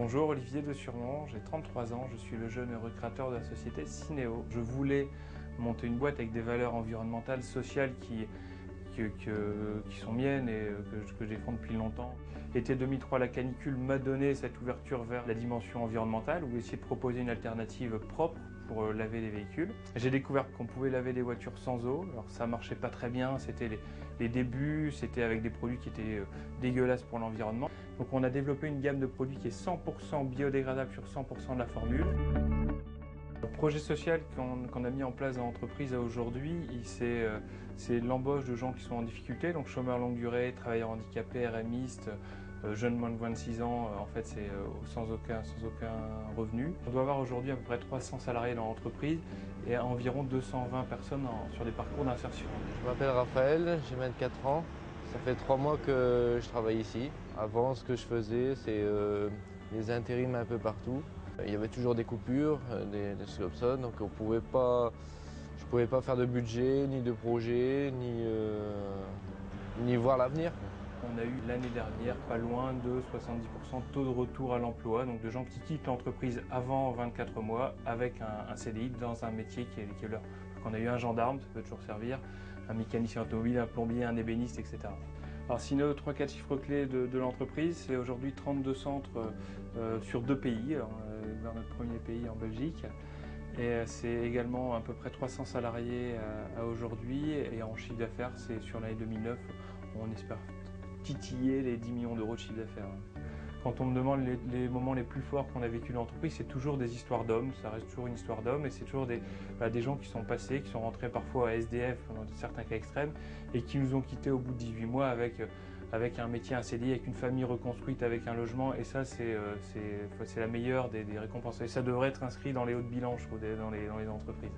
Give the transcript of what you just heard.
Bonjour, Olivier de Surmont, j'ai 33 ans, je suis le jeune heureux créateur de la société Synéo. Je voulais monter une boîte avec des valeurs environnementales, sociales qui sont miennes et que je défends depuis longtemps. L'été 2003, la canicule m'a donné cette ouverture vers la dimension environnementale où essayer de proposer une alternative propre pour laver les véhicules. J'ai découvert qu'on pouvait laver des voitures sans eau. Alors ça marchait pas très bien, c'était les débuts, c'était avec des produits qui étaient dégueulasses pour l'environnement. Donc on a développé une gamme de produits qui est 100% biodégradable sur 100% de la formule. Le projet social qu'on a mis en place dans l'entreprise aujourd'hui, c'est l'embauche de gens qui sont en difficulté, donc chômeurs longue durée, travailleurs handicapés, RMistes, jeunes moins de 26 ans, en fait c'est sans aucun revenu. On doit avoir aujourd'hui à peu près 300 salariés dans l'entreprise et environ 220 personnes sur des parcours d'insertion. Je m'appelle Raphaël, j'ai 24 ans. Ça fait 3 mois que je travaille ici. Avant, ce que je faisais, c'est des intérims un peu partout. Il y avait toujours des coupures, des choses comme ça, donc je ne pouvais pas faire de budget, ni de projet, ni voir l'avenir. On a eu l'année dernière pas loin de 70% de taux de retour à l'emploi, donc de gens qui quittent l'entreprise avant 24 mois avec un CDI dans un métier qui est leur. Donc on a eu un gendarme, ça peut toujours servir, un mécanicien automobile, un plombier, un ébéniste, etc. Alors Synéo, 3-4 chiffres clés de l'entreprise, c'est aujourd'hui 32 centres sur 2 pays, dans notre premier pays en Belgique. Et c'est également à peu près 300 salariés à aujourd'hui et en chiffre d'affaires, c'est sur l'année 2009, on espère titiller les 10 millions d'euros de chiffre d'affaires. Quand on me demande les moments les plus forts qu'on a vécu dans l'entreprise, c'est toujours des histoires d'hommes, ça reste toujours une histoire d'hommes et c'est toujours des gens qui sont passés, qui sont rentrés parfois à SDF dans certains cas extrêmes et qui nous ont quittés au bout de 18 mois avec un métier, un CDI, avec une famille reconstruite, avec un logement et ça c'est la meilleure des récompenses et ça devrait être inscrit dans les hauts de bilan je trouve, dans les entreprises.